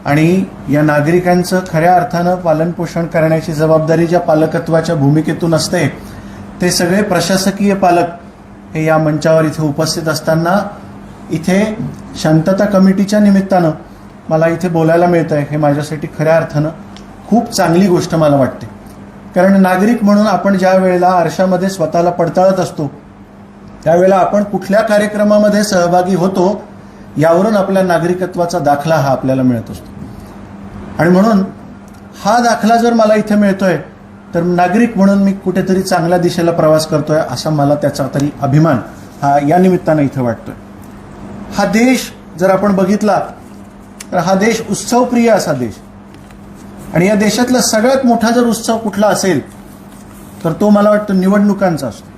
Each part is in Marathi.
आणि या नागरिकांचं खऱ्या अर्थानं पालनपोषण करण्याची जबाबदारी ज्या पालकत्वाच्या भूमिकेतून असते ते सगळे प्रशासकीय पालक हे या मंचावर इथे उपस्थित असताना इथे शांतता कमिटीच्या निमित्तानं मला इथे बोलायला मिळतं आहे हे माझ्यासाठी खऱ्या अर्थानं खूप चांगली गोष्ट मला वाटते. कारण नागरिक म्हणून आपण ज्या वेळेला आरशामध्ये स्वतःला पडताळत असतो त्यावेळेला आपण कुठल्या कार्यक्रमामध्ये सहभागी होतो यावरून आपल्या नागरिकत्वाचा दाखला हा आपल्याला मिळत असतो. आणि म्हणून हा दाखला जर मला इथे मिळतोय तर नागरिक म्हणून मी कुठेतरी चांगल्या दिशेला प्रवास करतोय असा मला त्याचा तरी अभिमान हा या निमित्तानं इथे वाटतोय. हा देश जर आपण बघितला तर हा देश उत्सवप्रिय असा देश आणि या देशातला सगळ्यात मोठा जर उत्सव कुठला असेल तर तो मला वाटतं निवडणुकांचा असतो.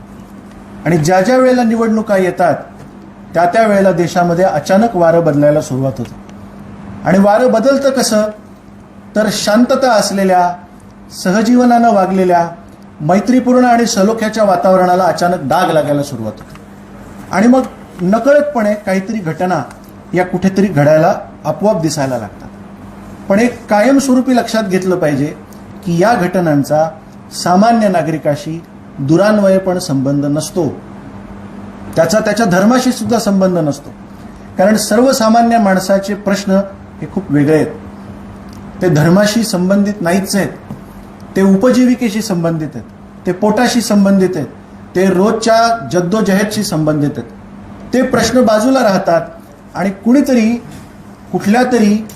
आणि ज्या ज्या वेळेला निवडणुका येतात त्या त्या वेळेला देशामध्ये अचानक वारं बदलायला सुरुवात होते. आणि वारं बदलतं कसं तर शांतता असलेल्या सहजीवनानं वागलेल्या मैत्रीपूर्ण आणि सलोख्याच्या वातावरणाला अचानक डाग लागायला सुरुवात होते. आणि मग नकळतपणे काहीतरी घटना या कुठेतरी घडायला आपोआप दिसायला लागतात. पण एक कायमस्वरूपी लक्षात घेतलं पाहिजे की या घटनांचा सामान्य नागरिकाशी दुरान्वयपण संबंध नसतो. त्याच्या धर्माशी सुद्धा संबंध नसतो. कारण सर्वसामान्य माणसाचे प्रश्न हे खूप वेगळे आहेत. ते धर्माशी संबंधित नाहीच आहेत. ते उपजीविकेशी संबंधित आहेत. ते पोटाशी संबंधित आहेत. ते रोजच्या जद्दोजहदशी संबंधित आहेत. ते प्रश्न बाजूला राहतात आणि कुणीतरी कुठल्या तरी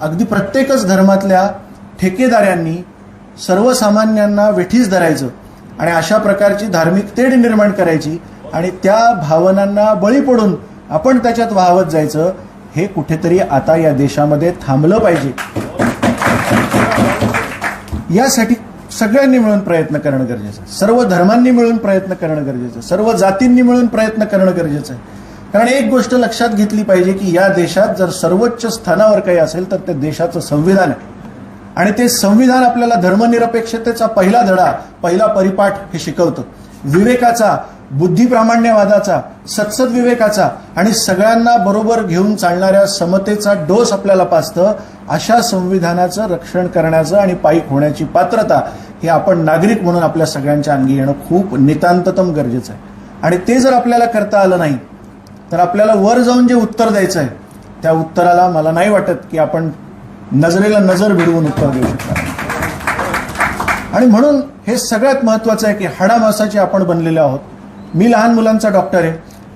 अगदी प्रत्येकच धर्मातल्या ठेकेदारांनी सर्वसामान्यांना वेठीस धरायचं आणि अशा प्रकारची धार्मिक तेढ निर्माण करायची आणि त्या भावनांना बळी पडून आपण त्याच्यात वाहवत जायचं हे कुठेतरी आता या देशामध्ये थांबलं पाहिजे. यासाठी सगळ्यांनी मिळून प्रयत्न करणं गरजेचं आहे. सर्व धर्मांनी मिळून प्रयत्न करणं गरजेचं आहे. सर्व जातींनी मिळून प्रयत्न करणं गरजेचं आहे. कारण एक गोष्ट लक्षात घेतली पाहिजे की या देशात जर सर्वोच्च स्थानावर काही असेल तर ते देशाचं संविधान आहे. आणि ते संविधान आपल्याला धर्मनिरपेक्षतेचा पहिला धडा पहिला परिपाठ हे शिकवतं. विवेकाचा, बुद्धिप्रामाण्यवादाचा, सत्सद्विवेकाचा आणि सगळ्यांना बरोबर घेऊन चालणाऱ्या समतेचा डोस आपल्याला पाजतं. अशा संविधानाचं रक्षण करण्याचं आणि पायीक होण्याची पात्रता हे आपण नागरिक म्हणून आपल्या सगळ्यांच्या अंगी येणं खूप नितांततम गरजेचं आहे. आणि ते जर आपल्याला करता आलं नाही तर आपल्याला वर जाऊन जे उत्तर द्यायचं आहे त्या उत्तराला मला नाही वाटत की आपण नजरेला नजर भिडवून उत्तर देऊ शकतो. आणि म्हणून हे सगळ्यात महत्वाचं आहे की हाडामासाचे आपण बनलेले आहोत. मी लहान मुलांचा डॉक्टर आहे.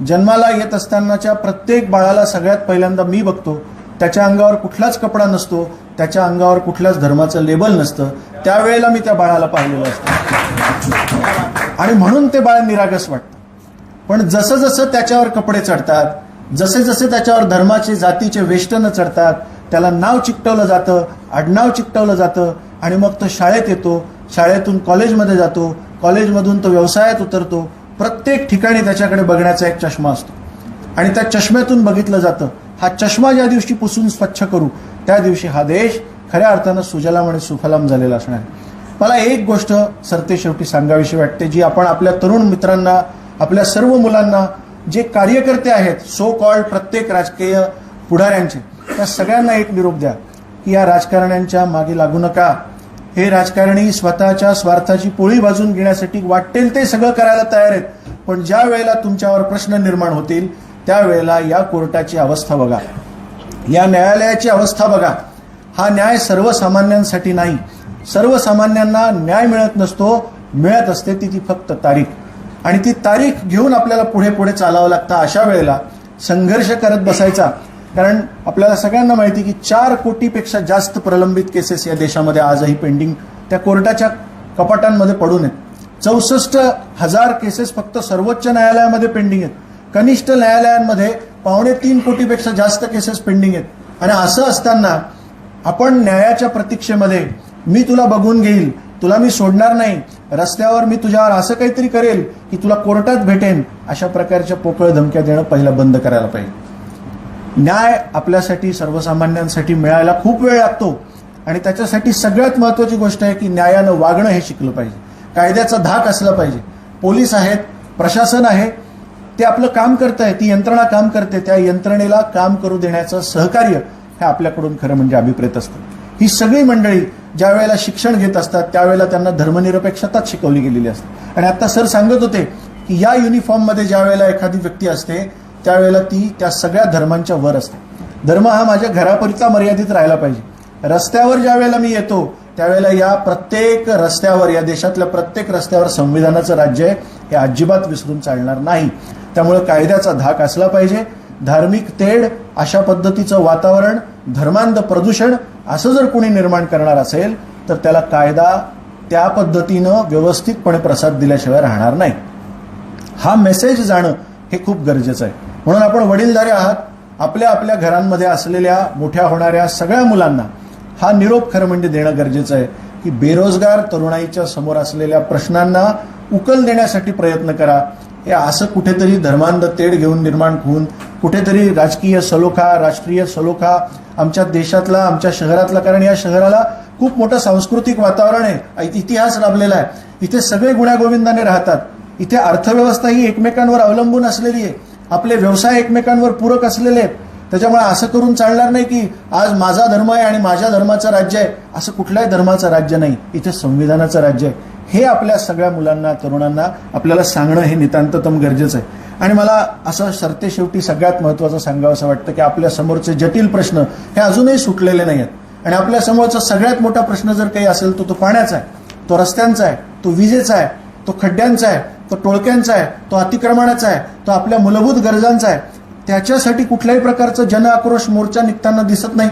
जन्माला येत असतानाच्या प्रत्येक बाळाला सगळ्यात पहिल्यांदा मी बघतो. त्याच्या अंगावर कुठलाच कपडा नसतो. त्याच्या अंगावर कुठल्याच धर्माचं लेबल नसतं. त्यावेळेला मी त्या बाळाला पाहिलेलं असतं आणि म्हणून ते बाळ निरागस वाटतं. पण जसं जसं त्याच्यावर कपडे चढतात, जसे जसे त्याच्यावर धर्माचे जातीचे वेष्टनं चढतात, त्याला नाव चिकटवलं जातं, आडनाव चिकटवलं जातं आणि मग तो शाळेत येतो. शाळेतून कॉलेजमध्ये जातो. कॉलेजमधून तो व्यवसायात उतरतो. प्रत्येक ठिकाणी त्याच्याकडे बघण्याचा एक चष्मा असतो आणि त्या चष्म्यातून बघितलं जातं. हा चष्मा ज्या दिवशी पुसून स्वच्छ करू त्या दिवशी हा देश खऱ्या अर्थानं सुजलाम आणि सुफलाम झालेला असणार. मला एक गोष्ट सरतेशेवटी सांगावीशी वाटते जी आपण आपल्या तरुण मित्रांना, आपल्या सर्व मुलांना, जे कार्यकर्ते आहेत सो कॉल्ड प्रत्येक राजकीय पुढाऱ्यांचे, त्या सगळ्यांना एक निरोप द्या की या राजकारण्यांच्या मागे लागू नका. हे राजकारणी स्वतःच्या स्वार्थाची पोळी भाजून घेण्यासाठी वाटेल ते सगळं करायला तयार आहेत. पण ज्या वेळेला तुमच्यावर प्रश्न निर्माण होतील त्यावेळेला या कोर्टाची अवस्था बघा, या न्यायालयाची अवस्था बघा. हा न्याय सर्वसामान्यांसाठी नाही. सर्वसामान्यांना न्याय मिळत नसतो. मिळत असते ती फक्त तारीख. आणि ती तारीख घेऊन आपल्याला पुढे पुढे चालावं लागतं. अशा वेळेला संघर्ष करत बसायचा. कारण आपल्याला सगळ्यांना माहिती की 4 कोटीपेक्षा जास्त प्रलंबित केसेस या देशामध्ये आजही पेंडिंग त्या कोर्टाच्या कपाटांमध्ये पडून आहेत. 64,000 केसेस फक्त सर्वोच्च न्यायालयामध्ये पेंडिंग आहेत. कनिष्ठ न्यायालयांमध्ये 2.25 कोटीपेक्षा जास्त केसेस पेंडिंग आहेत. आणि असं असताना आपण न्यायाच्या प्रतीक्षेमध्ये मी तुला बघून घेईल, तुला मी सोडणार नाही, रस्त्यावर मी तुझ्यावर असं काहीतरी करेल की तुला कोर्टात भेटेन, अशा प्रकारच्या पोकळ धमक्या देणं पहिलं बंद करायला पाहिजे. न्याय आपल्यासाठी सर्वसामान्यांसाठी मिळायला खूप वेळ लागतो आणि त्याच्यासाठी सगळ्यात महत्वाची गोष्ट आहे की न्यायानं वागणं हे शिकलं पाहिजे. कायद्याचा धाक असला पाहिजे. पोलीस आहेत, प्रशासन आहे, ते आपलं काम करत आहे, ती यंत्रणा काम करते. त्या यंत्रणेला काम करू देण्याचं सहकार्य हे आपल्याकडून खरं म्हणजे अभिप्रेत असतं. ही सगळी मंडळी ज्या वेळेला शिक्षण घेत असतात त्यावेळेला त्यांना धर्मनिरपेक्षताच शिकवली गेलेली असते. आणि आता सर सांगत होते की या युनिफॉर्ममध्ये ज्या वेळेला एखादी व्यक्ती असते त्यावेळेला ती त्या सगळ्या धर्मांच्या वर असते. धर्म हा माझ्या घरापुरता मर्यादित राहायला पाहिजे. रस्त्यावर ज्या वेळेला मी येतो त्यावेळेला या प्रत्येक रस्त्यावर, या देशातल्या प्रत्येक रस्त्यावर संविधानाचं राज्य आहे हे अजिबात विसरून चालणार नाही. त्यामुळे कायद्याचा धाक असला पाहिजे. धार्मिक तेढ, अशा पद्धतीचं वातावरण, धर्मांध प्रदूषण असं जर कोणी निर्माण करणार असेल तर त्याला कायदा त्या पद्धतीनं व्यवस्थितपणे प्रसाद दिल्याशिवाय राहणार नाही. हा मेसेज जाणं हे खूप गरजेचं आहे. म्हणून आपण वडीलधारे आहात. आपल्या आपल्या घरांमध्ये असलेल्या मोठ्या होणाऱ्या सगळ्या मुलांना हा निरोप खरं म्हणजे देणं गरजेचं आहे की बेरोजगार तरुणाईच्या समोर असलेल्या प्रश्नांना उकल देण्यासाठी प्रयत्न करा. हे असं कुठेतरी धर्मांध तेढ घेऊन निर्माण होऊन कुठेतरी राजकीय सलोखा, राष्ट्रीय सलोखा आमच्या देशातला, आमच्या शहरातला, कारण या शहराला खूप मोठं सांस्कृतिक वातावरण आहे, इतिहास लाभलेला आहे. इथे सगळे गुण्यागोविंदाने राहतात. इथे अर्थव्यवस्था ही एकमेकांवर अवलंबून असलेली आहे. आपले व्यवसाय एकमेकांवर पूरक असलेले आहेत. त्याच्यामुळे असं करून चालणार नाही की आज माझा धर्म आहे आणि माझ्या धर्माचं राज्य आहे. असं कुठल्याही धर्माचं राज्य नाही, इथे संविधानाचं राज्य आहे. हे आपल्या सगळ्या मुलांना, तरुणांना आपल्याला सांगणं हे नितांततम गरजेचं आहे. आणि मला असं सरते शेवटी सगळ्यात महत्त्वाचं सांगावं असं वाटतं की आपल्या समोरचे जटिल प्रश्न हे अजूनही सुटलेले नाही आहेत. आणि आपल्या समोरचा सगळ्यात मोठा प्रश्न जर काही असेल तो पाण्याचा आहे, तो रस्त्यांचा आहे, तो विजेचा आहे, तो खड्ड्यांचा आहे, तो टोळक्यांचा आहे, तो अतिक्रमणाचा आहे, तो आपल्या मूलभूत गरजांचा आहे. त्याच्यासाठी कुठल्याही प्रकारचं जन आक्रोश मोर्चा निघताना दिसत नाही.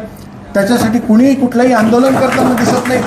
त्याच्यासाठी कुणीही कुठलंही आंदोलन करताना दिसत नाही.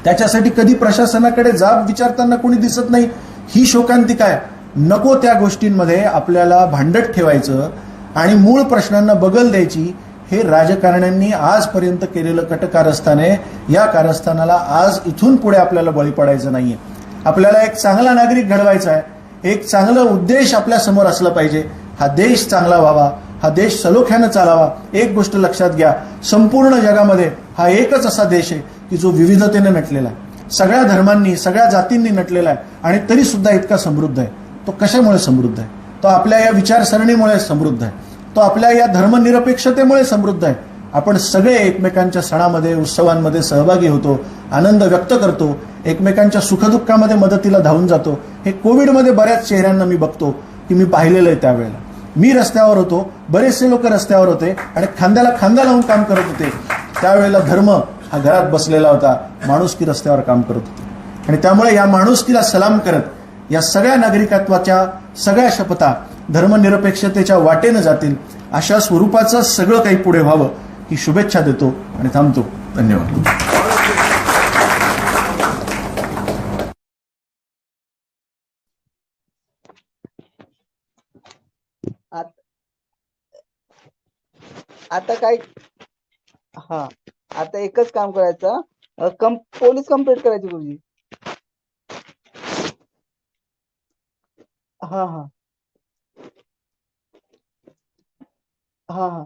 त्याच्यासाठी कधी प्रशासनाकडे जाब विचारताना कोणी दिसत नाही. ही शोकांतिका आहे. नको त्या गोष्टींमध्ये आपल्याला भांडत ठेवायचं आणि मूळ प्रश्नांना बगल द्यायची. हे राजकारण्यांनी आजपर्यंत केलेलं कटकारस्थान आहे. या कारस्थानाला आज इथून पुढे आपल्याला बळी पडायचं नाहीये. आपल्याला एक चांगला नागरिक घडवायचा आहे. एक चांगला उद्देश आपल्या समोर असला पाहिजे. हा देश चांगला व्हावा, हा देश सलोख्यानं चालावा. एक गोष्ट लक्षात घ्या, संपूर्ण जगामध्ये हा एकच असा देश आहे की जो विविधतेने नटलेला आहे, सगळ्या धर्मांनी, सगळ्या जातींनी नटलेला आहे आणि तरी सुद्धा इतका समृद्ध आहे. तो कशामुळे समृद्ध आहे? तो आपल्या या विचारसरणीमुळे समृद्ध आहे. तो आपल्या या धर्मनिरपेक्षतेमुळे समृद्ध आहे. आपण सगळे एकमेकांच्या सणामध्ये, उत्सवांमध्ये सहभागी होतो, आनंद व्यक्त करतो, एकमेकांच्या सुखदुःखामध्ये मदतीला धावून जातो. हे कोविडमध्ये बऱ्याच चेहऱ्यांना मी बघतो की मी पाहिलेलं आहे. त्यावेळेला मी रस्त्यावर होतो, बरेचसे लोक रस्त्यावर होते आणि खांद्याला खांदा लावून काम करत होते. त्यावेळेला धर्म हा घरात बसलेला होता, माणुसकी रस्त्यावर काम करत होती. आणि त्यामुळे या माणुसकीला सलाम करत या सगळ्या नागरिकत्वाच्या सगळ्या शपथा धर्मनिरपेक्षतेच्या वाटेनं जातील अशा स्वरूपाचं सगळं काही पुढे व्हावं ही शुभेच्छा देतो आणि थांबतो. धन्यवाद. आता काय, हा आता एकच काम करायचं, पोलीस कंप्लेंट करायची गुरुजी. हा हा हा हा